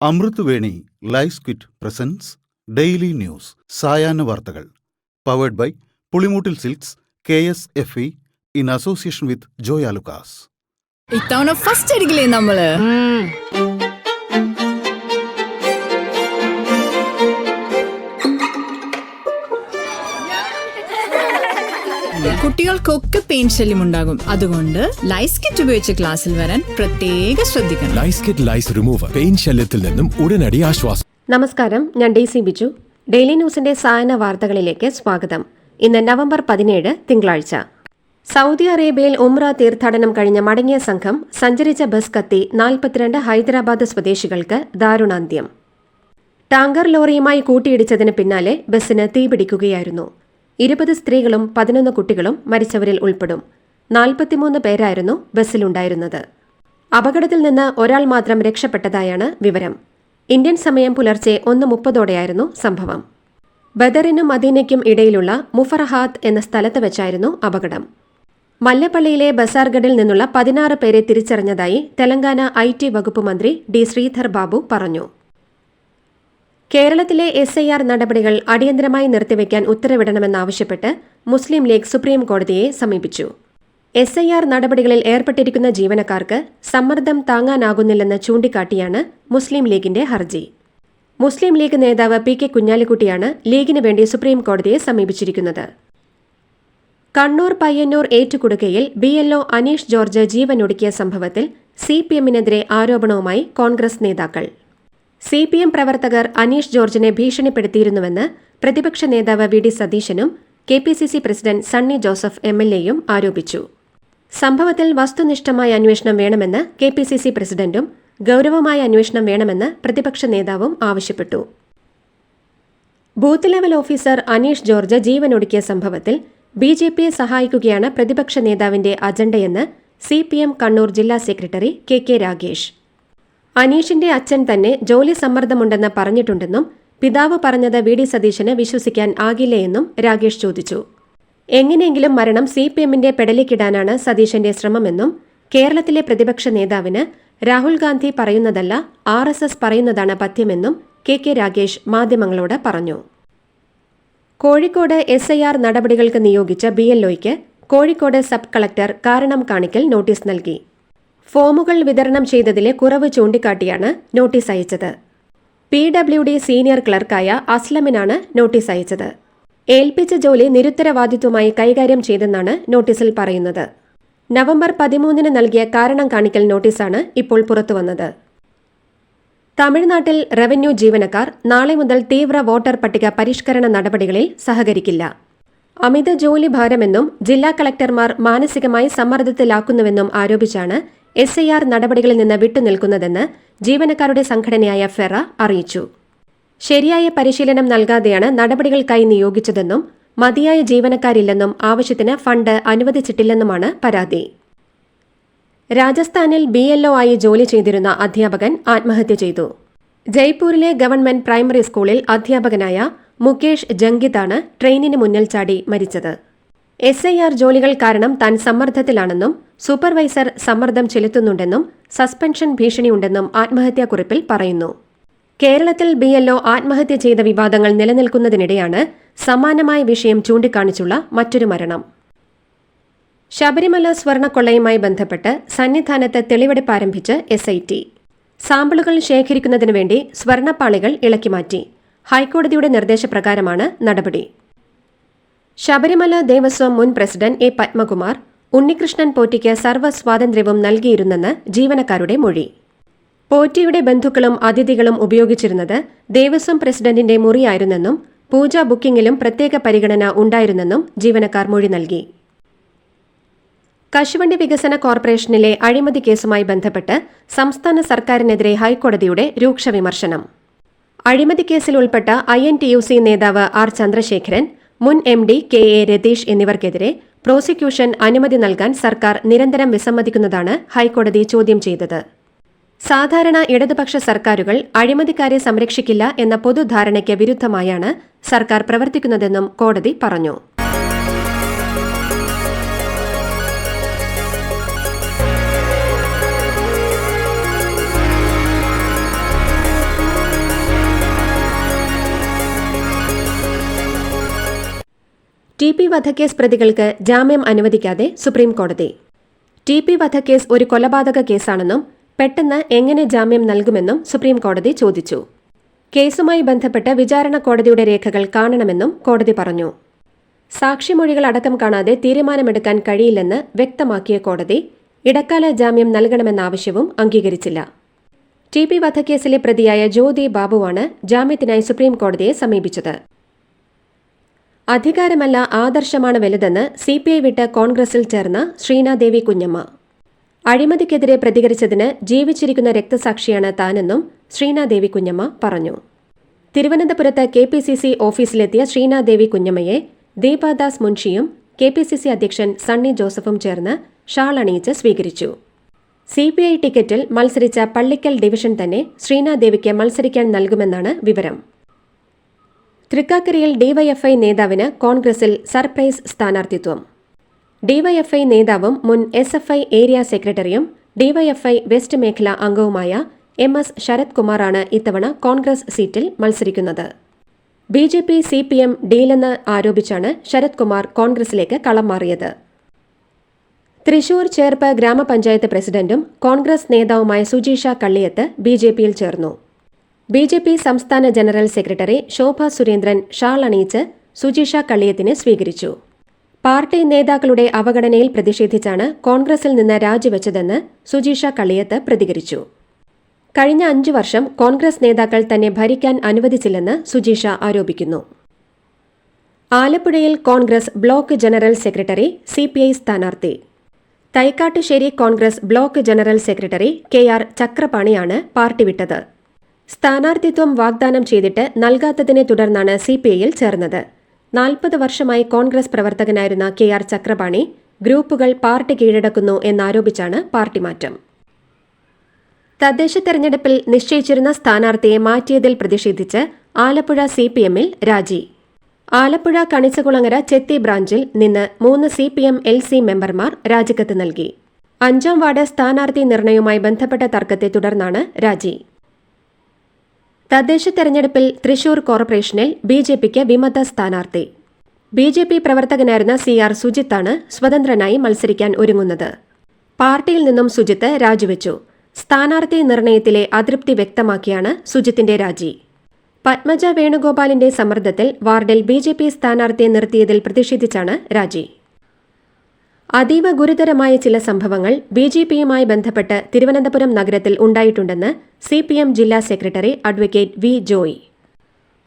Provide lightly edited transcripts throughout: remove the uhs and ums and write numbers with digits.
അമൃത് Veni life kit presents daily news സായാഹ്ന വാർത്തകൾ powered by Pulimoottil silks KSFE in association with Joyalukkas. ഇത്തവണ first അടിക്കില്ലേ നമ്മള്? കുട്ടികൾക്കൊക്കെ പെയിൻ ശല്യം ഉണ്ടാകും. അതുകൊണ്ട് ലൈസ് കിറ്റ് ഉപയോഗിച്ച് ക്ലാസ്സിൽ വരാൻ പ്രത്യേക ശ്രദ്ധിക്കണം. ലൈസ് കിറ്റ് ലൈസ് റിമൂവർ പെയിൻ ശല്യത്തിൽ നിന്നും ഉടനടി ആശ്വാസം. നമസ്കാരം, ഞാൻ DC ബിജു. ഡെയിലി ന്യൂസിന്റെ സായന വാർത്തകളിലേക്ക് സ്വാഗതം. ഇന്ന് നവംബർ 17 തിങ്കളാഴ്ച. സൗദി അറേബ്യയിൽ ഉംറ തീർത്ഥാടനം കഴിഞ്ഞ് മടങ്ങിയ സംഘം സഞ്ചരിച്ച ബസ് കത്തി 42 ഹൈദരാബാദ് സ്വദേശികൾക്ക് ദാരുണാന്ത്യം. ടാങ്കർ ലോറിയുമായി കൂട്ടിയിടിച്ചതിന് പിന്നാലെ ബസ്സിന് തീപിടിക്കുകയായിരുന്നു. 20 സ്ത്രീകളും 11 കുട്ടികളും മരിച്ചവരിൽ ഉൾപ്പെടും. 43 പേരായിരുന്നു ബസ്സിലുണ്ടായിരുന്നത്. അപകടത്തിൽ നിന്ന് ഒരാൾ മാത്രം രക്ഷപ്പെട്ടതായാണ് വിവരം. ഇന്ത്യൻ സമയം പുലർച്ചെ 1:30 സംഭവം. ബദറിനും മദീനയ്ക്കും ഇടയിലുള്ള മുഫറഹാത്ത് എന്ന സ്ഥലത്ത് വെച്ചായിരുന്നു അപകടം. മല്ലപ്പള്ളിയിലെ ബസാർഗഡിൽ നിന്നുള്ള 16 പേരെ തിരിച്ചറിഞ്ഞതായി തെലങ്കാന IT വകുപ്പ് മന്ത്രി D. ശ്രീധർ ബാബു പറഞ്ഞു. കേരളത്തിലെ SIR നടപടികൾ അടിയന്തരമായി നിർത്തിവെക്കാൻ ഉത്തരവിടണമെന്നാവശ്യപ്പെട്ട് മുസ്ലിം ലീഗ് സുപ്രീം കോടതിയെ സമീപിച്ചു. SIR നടപടികളിൽ ഏർപ്പെട്ടിരിക്കുന്ന ജീവനക്കാർക്ക് സമ്മർദ്ദം താങ്ങാനാകുന്നില്ലെന്ന് ചൂണ്ടിക്കാട്ടിയാണ് മുസ്ലിം ലീഗിന്റെ ഹർജി. മുസ്ലിം ലീഗ് നേതാവ് PK കുഞ്ഞാലിക്കുട്ടിയാണ് ലീഗിന് വേണ്ടി സുപ്രീം കോടതിയെ സമീപിച്ചിരിക്കുന്നത്. കണ്ണൂർ പയ്യന്നൂർ ഏറ്റുകുടുക്കയിൽ BLO അനീഷ് ജോർജ് ജീവനൊടുക്കിയ സംഭവത്തിൽ CPMനെതിരെ ആരോപണവുമായി കോൺഗ്രസ് നേതാക്കൾ. CPM പ്രവർത്തകർ അനീഷ് ജോർജിനെ ഭീഷണിപ്പെടുത്തിയിരുന്നുവെന്ന് പ്രതിപക്ഷ നേതാവ് VD സതീശനും KPCC പ്രസിഡന്റ് സണ്ണി ജോസഫ് MLAയും ആരോപിച്ചു. സംഭവത്തിൽ വസ്തുനിഷ്ഠമായ അന്വേഷണം വേണമെന്ന് KPCC പ്രസിഡന്റും ഗൌരവമായ അന്വേഷണം വേണമെന്ന് പ്രതിപക്ഷ നേതാവും ആവശ്യപ്പെട്ടു. Booth level officer Aneesh George ജീവനൊടുക്കിയ സംഭവത്തിൽ BJPയെ സഹായിക്കുകയാണ് പ്രതിപക്ഷ നേതാവിന്റെ അജണ്ടയെന്ന് CPM കണ്ണൂർ ജില്ലാ സെക്രട്ടറി KK രാഗേഷ്. അനീഷിന്റെ അച്ഛൻ തന്നെ ജോലി സമ്മർദ്ദമുണ്ടെന്ന് പറഞ്ഞിട്ടുണ്ടെന്നും പിതാവ് പറഞ്ഞത് VD സതീശന് വിശ്വസിക്കാൻ ആകില്ലയെന്നും രാഗേഷ് ചോദിച്ചു. എങ്ങനെയെങ്കിലും മരണം CPMന്റെ പെടലിക്കിടാനാണ് സതീശന്റെ ശ്രമമെന്നും കേരളത്തിലെ പ്രതിപക്ഷ നേതാവിന് രാഹുൽ ഗാന്ധി പറയുന്നതല്ല RSS പറയുന്നതാണ് പഥ്യമെന്നും KK രാഗേഷ് മാധ്യമങ്ങളോട് പറഞ്ഞു. കോഴിക്കോട് SIR നടപടികൾക്ക് നിയോഗിച്ച BLOയ്ക്ക് കോഴിക്കോട് സബ് കളക്ടർ കാരണം കാണിക്കൽ നോട്ടീസ് നൽകി. ഫോമുകൾ വിതരണം ചെയ്തതിലെ കുറവ് ചൂണ്ടിക്കാട്ടിയാണ് നോട്ടീസ് അയച്ചത്. PWD സീനിയർ ക്ലർക്കായ അസ്ലമിനാണ് നോട്ടീസ് അയച്ചത്. ഏൽപ്പിച്ച ജോലി നിരുത്തരവാദിത്വമായി കൈകാര്യം ചെയ്തെന്നാണ് നോട്ടീസിൽ പറയുന്നത്. നവംബർ 13 നൽകിയ കാരണം കാണിക്കൽ നോട്ടീസാണ് ഇപ്പോൾ പുറത്തുവന്നത്. തമിഴ്നാട്ടിൽ റവന്യൂ ജീവനക്കാർ നാളെ മുതൽ തീവ്ര വോട്ടർ പട്ടിക പരിഷ്കരണ നടപടികളിൽ സഹകരിക്കില്ല. അമിത ജോലി ഭാരമെന്നും ജില്ലാ കളക്ടർമാർ മാനസികമായി സമ്മർദ്ദത്തിലാക്കുന്നുവെന്നും ആരോപിച്ചാണ് SIR നടപടികളിൽ നിന്ന് വിട്ടുനിൽക്കുന്നതെന്ന് ജീവനക്കാരുടെ സംഘടനയായ ഫെറ അറിയിച്ചു. ശരിയായ പരിശീലനം നൽകാതെയാണ് നടപടികൾക്കായി നിയോഗിച്ചതെന്നും മതിയായ ജീവനക്കാരില്ലെന്നും ആവശ്യത്തിന് ഫണ്ട് അനുവദിച്ചിട്ടില്ലെന്നുമാണ് പരാതി. രാജസ്ഥാനിൽ BLO ആയി ജോലി ചെയ്തിരുന്ന അധ്യാപകൻ ആത്മഹത്യ ചെയ്തു. ജയ്പൂരിലെ ഗവൺമെന്റ് പ്രൈമറി സ്കൂളിൽ അധ്യാപകനായ മുകേഷ് ജംഗിതാണ് ട്രെയിനിന് മുന്നിൽ ചാടി മരിച്ചത്. SIR ജോലികൾ കാരണം താൻ സമ്മർദ്ദത്തിലാണെന്നും സൂപ്പർവൈസർ സമ്മർദ്ദം ചെലുത്തുന്നുണ്ടെന്നും സസ്പെൻഷൻ ഭീഷണിയുണ്ടെന്നും ആത്മഹത്യാക്കുറിപ്പിൽ പറയുന്നു. കേരളത്തിൽ BLO ആത്മഹത്യ ചെയ്ത വിവാദങ്ങൾ നിലനിൽക്കുന്നതിനിടെയാണ് സമാനമായ വിഷയം ചൂണ്ടിക്കാണിച്ചുള്ള മറ്റൊരു മരണം. ശബരിമല സ്വർണ്ണക്കൊള്ളയുമായി ബന്ധപ്പെട്ട് സന്നിധാനത്ത് തെളിവെടുപ്പ് ആരംഭിച്ച് SIT. സാമ്പിളുകൾ ശേഖരിക്കുന്നതിനു വേണ്ടി സ്വർണ്ണപ്പാളികൾ ഇളക്കിമാറ്റി. ഹൈക്കോടതിയുടെ നിർദ്ദേശപ്രകാരമാണ് നടപടി. ശബരിമല ദേവസ്വം മുൻ പ്രസിഡന്റ് A. പത്മകുമാർ ഉണ്ണികൃഷ്ണൻ പോറ്റിക്ക് സർവ്വസ്വാതന്ത്ര്യവും നൽകിയിരുന്നെന്ന് ജീവനക്കാരുടെ മൊഴി. പോറ്റിയുടെ ബന്ധുക്കളും അതിഥികളും ഉപയോഗിച്ചിരുന്നത് ദേവസ്വം പ്രസിഡന്റിന്റെ മുറിയായിരുന്നെന്നും പൂജാ ബുക്കിംഗിലും പ്രത്യേക പരിഗണന ഉണ്ടായിരുന്നെന്നും ജീവനക്കാർ മൊഴി നൽകി. കശുവണ്ടി വികസന കോർപ്പറേഷനിലെ അഴിമതി കേസുമായി ബന്ധപ്പെട്ട് സംസ്ഥാന സർക്കാരിനെതിരെ ഹൈക്കോടതിയുടെ രൂക്ഷ വിമർശനം. അഴിമതി കേസിൽ ഉൾപ്പെട്ട INTUC നേതാവ് R. ചന്ദ്രശേഖരൻ, മുൻ MD KA രതീഷ് എന്നിവർക്കെതിരെ പ്രോസിക്യൂഷൻ അനുമതി നൽകാൻ സർക്കാർ നിരന്തരം വിസമ്മതിക്കുന്നതാണ് ഹൈക്കോടതി ചോദ്യം ചെയ്തത്. സാധാരണ ഇടതുപക്ഷ സർക്കാരുകൾ അഴിമതിക്കാരെ സംരക്ഷിക്കില്ല എന്ന പൊതുധാരണയ്ക്ക് വിരുദ്ധമായാണ് സർക്കാർ പ്രവർത്തിക്കുന്നതെന്നും കോടതി പറഞ്ഞു. TP വധക്കേസ് പ്രതികൾക്ക് ജാമ്യം അനുവദിക്കാതെ സുപ്രീം കോടതി. TP വധക്കേസ് ഒരു കൊലപാതക കേസാണെന്നും പെട്ടെന്ന് എങ്ങനെ ജാമ്യം നൽകുമെന്നും സുപ്രീം കോടതി ചോദിച്ചു. കേസുമായി ബന്ധപ്പെട്ട് വിചാരണ കോടതിയുടെ രേഖകൾ കാണണമെന്നും കോടതി പറഞ്ഞു. സാക്ഷിമൊഴികൾ അടക്കം കാണാതെ തീരുമാനമെടുക്കാൻ കഴിയില്ലെന്ന് വ്യക്തമാക്കിയ കോടതി ഇടക്കാല ജാമ്യം നൽകണമെന്ന ആവശ്യവും അംഗീകരിച്ചില്ല. TP വധക്കേസിലെ പ്രതിയായ ജ്യോതി ബാബുവാണ് ജാമ്യത്തിനായി സുപ്രീം കോടതിയെ സമീപിച്ചത്. അധികാരമല്ല ആദർശമാണ് വലുതെന്ന് CPI വിട്ട് കോൺഗ്രസിൽ ചേർന്ന ശ്രീനാദേവി കുഞ്ഞമ്മ. അഴിമതിക്കെതിരെ പ്രതികരിച്ചതിന് ജീവിച്ചിരിക്കുന്ന രക്തസാക്ഷിയാണ് താനെന്നും ശ്രീനാദേവി കുഞ്ഞമ്മ പറഞ്ഞു. തിരുവനന്തപുരത്ത് KPCC ഓഫീസിലെത്തിയ ശ്രീനാദേവി കുഞ്ഞമ്മയെ ദീപാദാസ് മുൻഷിയും KPCC അധ്യക്ഷൻ സണ്ണി ജോസഫും ചേർന്ന് ഷാൾ അണിയിച്ച് സ്വീകരിച്ചു. CPI ടിക്കറ്റിൽ മത്സരിച്ച പള്ളിക്കൽ ഡിവിഷൻ തന്നെ ശ്രീനാദേവിക്ക് മത്സരിക്കാൻ നൽകുമെന്നാണ് വിവരം. തൃക്കാക്കരയിൽ DYFI നേതാവിന് കോൺഗ്രസിൽ സർപ്രൈസ് സ്ഥാനാർത്ഥിത്വം. DYFI നേതാവും മുൻ SFI ഏരിയ സെക്രട്ടറിയും DYFI വെസ്റ്റ് മേഖലാ അംഗവുമായ MS ശരത് കുമാറാണ് ഇത്തവണ കോൺഗ്രസ് സീറ്റിൽ മത്സരിക്കുന്നത്. BJP CPM ഡീലെന്ന് ആരോപിച്ചാണ് ശരത് കുമാർ കോൺഗ്രസിലേക്ക് കളം മാറിയത്. തൃശൂർ ചേർപ്പ് ഗ്രാമപഞ്ചായത്ത് പ്രസിഡന്റും കോൺഗ്രസ് നേതാവുമായ സുജീഷ കള്ളിയത്ത് BJPയിൽ ചേർന്നു. BJP സംസ്ഥാന ജനറൽ സെക്രട്ടറി ശോഭ സുരേന്ദ്രൻ ഷാൾ അണിയിച്ച് സുജീഷ കള്ളിയത്തിനെ സ്വീകരിച്ചു. പാർട്ടി നേതാക്കളുടെ അവഗണനയിൽ പ്രതിഷേധിച്ചാണ് കോൺഗ്രസിൽ നിന്ന് രാജിവെച്ചതെന്ന് സുജീഷ കള്ളിയത്ത് പ്രതികരിച്ചു. കഴിഞ്ഞ 5 വർഷം കോൺഗ്രസ് നേതാക്കൾ തന്നെ ഭരിക്കാൻ അനുവദിച്ചില്ലെന്ന് സുജീഷ ആരോപിക്കുന്നു. ആലപ്പുഴയിൽ Congress block general secretary CPI സ്ഥാനാർത്ഥി. Thaikkattussery Congress block general secretary KR ചക്രപാണിയാണ് പാർട്ടി വിട്ടത്. സ്ഥാനാർത്ഥിത്വം വാഗ്ദാനം ചെയ്തിട്ട് നൽകാത്തതിനെ തുടർന്നാണ് CPIയിൽ ചേർന്നത്. 40 വർഷമായി കോൺഗ്രസ് പ്രവർത്തകനായിരുന്ന KR ചക്രപാണി ഗ്രൂപ്പുകൾ പാർട്ടി കീഴടക്കുന്നു എന്നാരോപിച്ചാണ് പാർട്ടി മാറ്റം. തദ്ദേശ തെരഞ്ഞെടുപ്പിൽ നിശ്ചയിച്ചിരുന്ന സ്ഥാനാർത്ഥിയെ മാറ്റിയതിൽ പ്രതിഷേധിച്ച് ആലപ്പുഴ CPMൽ രാജി. ആലപ്പുഴ കണിച്ചകുളങ്ങര ചെത്തി ബ്രാഞ്ചിൽ നിന്ന് 3 CPM LC മെമ്പർമാർ രാജിക്കത്ത് നൽകി. 5ാം വാർഡ് സ്ഥാനാർത്ഥി നിർണയവുമായി ബന്ധപ്പെട്ട തർക്കത്തെ തുടർന്നാണ് രാജി. തദ്ദേശ തെരഞ്ഞെടുപ്പിൽ തൃശൂർ കോർപ്പറേഷനിൽ BJPക്ക് വിമത സ്ഥാനാർത്ഥി. BJP പ്രവർത്തകനായിരുന്ന CR സുജിത്താണ് സ്വതന്ത്രനായി മത്സരിക്കാൻ ഒരുങ്ങുന്നത്. പാർട്ടിയിൽ നിന്നും സുജിത്ത് രാജിവെച്ചു. സ്ഥാനാർത്ഥി നിർണയത്തിലെ അതൃപ്തി വ്യക്തമാക്കിയാണ് സുജിത്തിന്റെ രാജി. പത്മജ വേണുഗോപാലിന്റെ സമ്മർദ്ദത്തിൽ വാർഡിൽ BJP സ്ഥാനാർത്ഥിയെ നിർത്തിയതിൽ പ്രതിഷേധിച്ചാണ് രാജി. അതീവ ഗുരുതരമായ ചില സംഭവങ്ങൾ BJPയുമായി ബന്ധപ്പെട്ട് തിരുവനന്തപുരം നഗരത്തിൽ ഉണ്ടായിട്ടുണ്ടെന്ന് CPM ജില്ലാ secretary advocate V. Joy.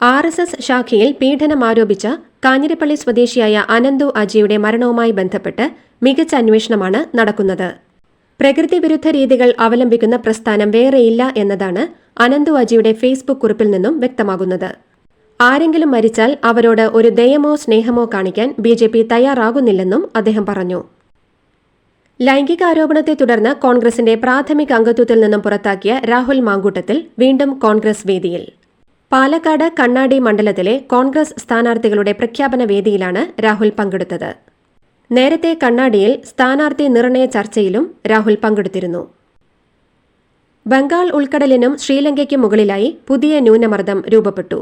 RSS ശാഖയിൽ പീഡനം ആരോപിച്ച കാഞ്ഞിരപ്പള്ളി സ്വദേശിയായ അനന്തു അജിയുടെ മരണവുമായി ബന്ധപ്പെട്ട് മികച്ച അന്വേഷണമാണ് നടക്കുന്നത്. പ്രകൃതി വിരുദ്ധ രീതികൾ അവലംബിക്കുന്ന പ്രസ്ഥാനം വേറെയില്ല എന്നതാണ് അനന്തു അജിയുടെ ഫേസ്ബുക്ക് കുറിപ്പിൽ നിന്നും വ്യക്തമാകുന്നത്. ആരെങ്കിലും മരിച്ചാൽ അവരോട് ഒരു ദയമോ സ്നേഹമോ കാണിക്കാൻ BJP തയ്യാറാകുന്നില്ലെന്നും അദ്ദേഹം പറഞ്ഞു. ലൈംഗികാരോപണത്തെ തുടർന്ന് കോൺഗ്രസിന്റെ പ്രാഥമിക അംഗത്വത്തിൽ നിന്നും പുറത്താക്കിയ രാഹുൽ മാങ്കൂട്ടത്തിൽ വീണ്ടും കോൺഗ്രസ് വേദിയിൽ. പാലക്കാട് കണ്ണാടി മണ്ഡലത്തിലെ കോൺഗ്രസ് സ്ഥാനാർത്ഥികളുടെ പ്രഖ്യാപന വേദിയിലാണ് രാഹുൽ പങ്കെടുത്തത്. നേരത്തെ കണ്ണാടിയിൽ സ്ഥാനാർത്ഥി നിർണയ ചർച്ചയിലും രാഹുൽ പങ്കെടുത്തിരുന്നു. ബംഗാൾ ഉൾക്കടലിനും ശ്രീലങ്കയ്ക്കും മുകളിലായി പുതിയ ന്യൂനമർദ്ദം രൂപപ്പെട്ടു.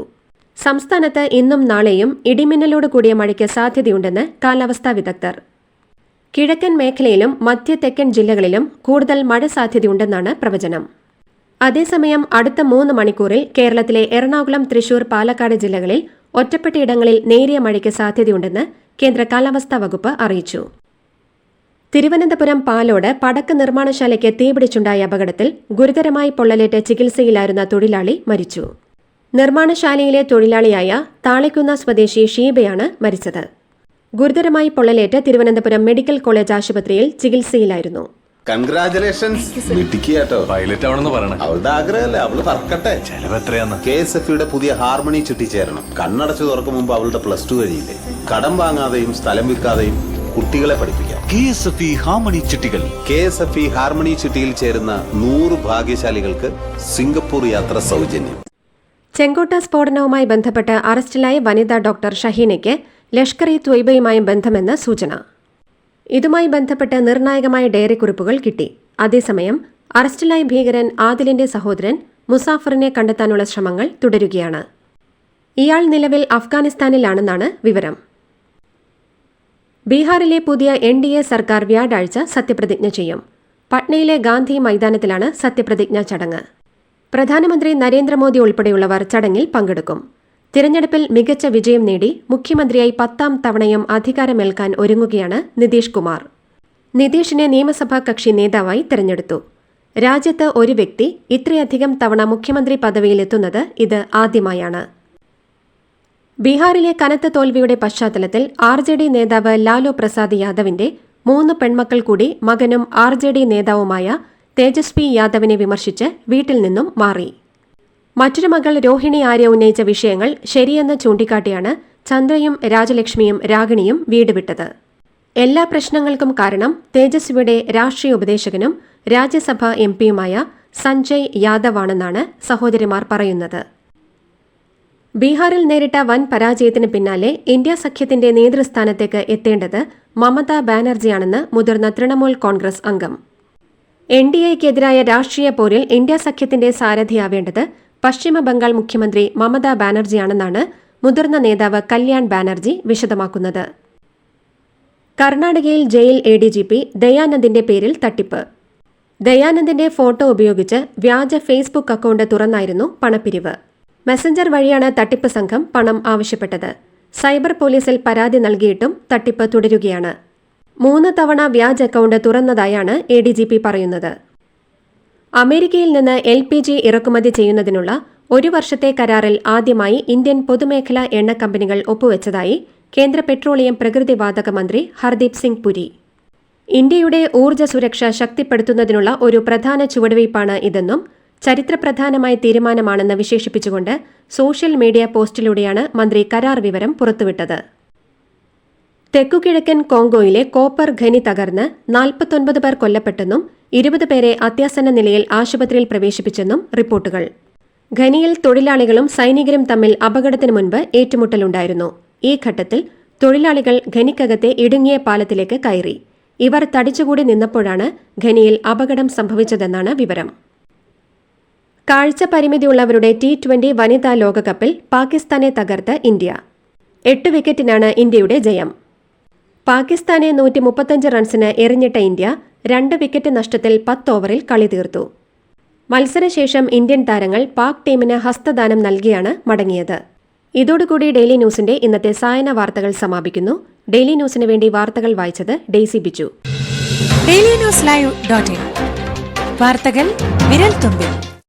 സംസ്ഥാനത്ത് ഇന്നും നാളെയും ഇടിമിന്നലോട് കൂടിയ മഴയ്ക്ക് സാധ്യതയുണ്ടെന്ന് കാലാവസ്ഥാ വിദഗ്ധർ. കിഴക്കൻ മേഖലയിലും മധ്യ തെക്കൻ ജില്ലകളിലും കൂടുതൽ മഴ സാധ്യതയുണ്ടെന്നാണ് പ്രവചനം. അതേസമയം അടുത്ത 3 മണിക്കൂറിൽ കേരളത്തിലെ എറണാകുളം, തൃശൂർ, പാലക്കാട് ജില്ലകളിൽ ഒറ്റപ്പെട്ടയിടങ്ങളിൽ നേരിയ മഴയ്ക്ക് സാധ്യതയുണ്ടെന്ന് കേന്ദ്ര കാലാവസ്ഥാ വകുപ്പ് അറിയിച്ചു. തിരുവനന്തപുരം പാലോട് പടക്ക നിർമ്മാണശാലയ്ക്ക് തീപിടിച്ചുണ്ടായ അപകടത്തിൽ ഗുരുതരമായി പൊള്ളലേറ്റ് ചികിത്സയിലായിരുന്ന തൊഴിലാളി മരിച്ചു. നിർമ്മാണശാലയിലെ തൊഴിലാളിയായ താളിക്കുന്ന സ്വദേശി ഷീബയാണ് മരിച്ചത്. ഗുരുതരമായി പൊള്ളലേറ്റ് തിരുവനന്തപുരം മെഡിക്കൽ കോളേജ് ആശുപത്രിയിൽ ചികിത്സയിലായിരുന്നു. കൺഗ്രാചുലേഷൻസ് മിടുക്കിയാട്ടോ. പൈലറ്റ് ആവണമെന്ന് പറയണേ. അവളുടെ ആഗ്രഹമല്ലേ, അവള് പറക്കട്ടെ. ചെലവ് എത്രയാന്ന്? KSFയുടെ പുതിയ ഹാർമണി ചിട്ടി ചേരണം. കണ്ണടച്ചു തുറക്കും മുമ്പ് അവളുടെ +2 കഴിയില്ലേ. കടം വാങ്ങാതെയും സ്ഥലം വിൽക്കാതെയും കുട്ടികളെ പഠിപ്പിക്കാം. KSFE ഹാർമണി ചിട്ടികൾ. KSFE ഹാർമണി ചിട്ടിയിൽ ചേരുന്ന 100 ഭാഗ്യശാലികൾക്ക് സിംഗപ്പൂർ യാത്ര സൗജന്യം. ചെങ്കോട്ട സ്ഫോടനവുമായി ബന്ധപ്പെട്ട് അറസ്റ്റിലായ വനിതാ ഡോക്ടർ ഷഹീനയ്ക്ക് ലഷ്കർ-ഇ-ത്വയ്ബയുമായും ബന്ധമെന്ന് സൂചന. ഇതുമായി ബന്ധപ്പെട്ട് നിർണായകമായ ഡയറിക്കുറിപ്പുകൾ കിട്ടി. അതേസമയം അറസ്റ്റിലായ ഭീകരൻ ആദിലിന്റെ സഹോദരൻ മുസാഫറിനെ കണ്ടെത്താനുള്ള ശ്രമങ്ങൾ തുടരുകയാണ്. ഇയാൾ നിലവിൽ അഫ്ഗാനിസ്ഥാനിലാണെന്നാണ് വിവരം. ബീഹാറിലെ പുതിയ NDA സർക്കാർ വ്യാഴാഴ്ച സത്യപ്രതിജ്ഞ ചെയ്യും. പട്നയിലെ ഗാന്ധി മൈതാനത്തിലാണ് സത്യപ്രതിജ്ഞാ ചടങ്ങ്. പ്രധാനമന്ത്രി നരേന്ദ്രമോദി ഉൾപ്പെടെയുള്ളവർ ചടങ്ങിൽ പങ്കെടുക്കും. തിരഞ്ഞെടുപ്പിൽ മികച്ച വിജയം നേടി മുഖ്യമന്ത്രിയായി 10ാം തവണയും അധികാരമേൽക്കാൻ ഒരുങ്ങുകയാണ് നിതീഷ് കുമാർ. നിതീഷിനെ നിയമസഭാ കക്ഷി നേതാവായി തെരഞ്ഞെടുത്തു. രാജ്യത്ത് ഒരു വ്യക്തി ഇത്രയധികം തവണ മുഖ്യമന്ത്രി പദവിയിലെത്തുന്നത് ഇത് ആദ്യമായാണ്. ബീഹാറിലെ കനത്ത തോൽവിയുടെ പശ്ചാത്തലത്തിൽ RJD നേതാവ് ലാലു പ്രസാദ് യാദവിന്റെ 3 പെൺമക്കൾ കൂടി മകനും RJD നേതാവുമായ തേജസ്വി യാദവിനെ വിമർശിച്ച് വീട്ടിൽ നിന്നും മാറി. മറ്റൊരു മകൾ രോഹിണി ആര്യ ഉന്നയിച്ച വിഷയങ്ങൾ ശരിയെന്ന് ചൂണ്ടിക്കാട്ടിയാണ് ചന്ദ്രയും രാജലക്ഷ്മിയും രാഗിണിയും വീട് വിട്ടത്. എല്ലാ പ്രശ്നങ്ങൾക്കും കാരണം തേജസ്വിയുടെ രാഷ്ട്രീയ ഉപദേശകനും രാജ്യസഭാ MPയുമായ സഞ്ജയ് യാദവാണെന്നാണ് സഹോദരിമാർ പറയുന്നത്. ബീഹാറിൽ നേരിട്ട വൻ പരാജയത്തിന് പിന്നാലെ ഇന്ത്യ സഖ്യത്തിന്റെ നേതൃസ്ഥാനത്തേക്ക് എത്തേണ്ടത് മമതാ ബാനർജിയാണെന്ന് മുതിർന്ന തൃണമൂൽ കോൺഗ്രസ് അംഗം. NDAയ്ക്കെതിരായ രാഷ്ട്രീയ പോരിൽ ഇന്ത്യ സഖ്യത്തിന്റെ സാരഥിയാവേണ്ടത് പശ്ചിമ ബംഗാൾ മുഖ്യമന്ത്രി മമതാ ബാനർജിയാണെന്നാണ് മുതിർന്ന നേതാവ് കല്യാൺ ബാനർജി വിശദമാക്കുന്നത്. കർണാടകയിൽ ജയിൽ ADGP ദയാനന്ദിന്റെ പേരിൽ തട്ടിപ്പ്. ദയാനന്ദിന്റെ ഫോട്ടോ ഉപയോഗിച്ച് വ്യാജ ഫേസ്ബുക്ക് അക്കൗണ്ട് തുറന്നായിരുന്നു പണപ്പിരിവ്. മെസഞ്ചർ വഴിയാണ് തട്ടിപ്പ് സംഘം പണം ആവശ്യപ്പെട്ടത്. സൈബർ പോലീസിൽ പരാതി നൽകിയിട്ടും തട്ടിപ്പ് തുടരുകയാണ്. 3 തവണ വ്യാജ അക്കൗണ്ട് തുറന്നതായാണ് ADGP പറയുന്നത്. അമേരിക്കയിൽ നിന്ന് LPG ഇറക്കുമതി ചെയ്യുന്നതിനുള്ള 1 വർഷത്തെ കരാറിൽ ആദ്യമായി ഇന്ത്യൻ പൊതുമേഖലാ എണ്ണ കമ്പനികൾ ഒപ്പുവെച്ചതായി കേന്ദ്ര പെട്രോളിയം പ്രകൃതിവാതക മന്ത്രി ഹർദീപ് സിംഗ് പുരി. ഇന്ത്യയുടെ ഊർജ്ജ സുരക്ഷ ശക്തിപ്പെടുത്തുന്നതിനുള്ള ഒരു പ്രധാന ചുവടുവയ്പ്പാണ് ഇതെന്നും ചരിത്രപ്രധാനമായ തീരുമാനമാണെന്ന് വിശേഷിപ്പിച്ചുകൊണ്ട് സോഷ്യൽ മീഡിയ പോസ്റ്റിലൂടെയാണ് മന്ത്രി കരാർ വിവരം പുറത്തുവിട്ടത്. തെക്കുകിഴക്കൻ കോങ്കോയിലെ കോപ്പർ ഖനി തകർന്ന് 49 പേർ കൊല്ലപ്പെട്ടെന്നും 20 പേരെ അത്യാസന്ന നിലയിൽ ആശുപത്രിയിൽ പ്രവേശിപ്പിച്ചെന്നും റിപ്പോർട്ടുകൾ. ഖനിയിൽ തൊഴിലാളികളും സൈനികരും തമ്മിൽ അപകടത്തിനു മുൻപ് ഏറ്റുമുട്ടലുണ്ടായിരുന്നു. ഈ ഘട്ടത്തിൽ തൊഴിലാളികൾ ഖനിക്കകത്തെ ഇടുങ്ങിയ പാലത്തിലേക്ക് കയറി. ഇവർ തടിച്ചുകൂടി നിന്നപ്പോഴാണ് ഖനിയിൽ അപകടം സംഭവിച്ചതെന്നാണ് വിവരം. കാഴ്ച പരിമിതിയുള്ളവരുടെ T20 വനിതാ ലോകകപ്പിൽ പാകിസ്ഥാനെ തകർത്ത് ഇന്ത്യ. 8 വിക്കറ്റിനാണ് ഇന്ത്യയുടെ ജയം. പാകിസ്ഥാനെ 135 റൺസിന് എറിഞ്ഞിട്ട ഇന്ത്യ 2 വിക്കറ്റ് നഷ്ടത്തിൽ 10 ഓവറിൽ കളി തീർത്തു. മത്സരശേഷം ഇന്ത്യൻ താരങ്ങൾ പാക് ടീമിന് ഹസ്തദാനം നൽകിയാണ് മടങ്ങിയത്. ഇതോടുകൂടി ഡെയിലി ന്യൂസിന്റെ ഇന്നത്തെ സായന വാർത്തകൾ സമാപിക്കുന്നു. ഡെയിലി ന്യൂസിന് വേണ്ടി വാർത്തകൾ വായിച്ചത് ഡെയ്സി ബിജു. DailyNewsLive.in വാർത്തകൾ വിരൽ തുമ്പിൽ.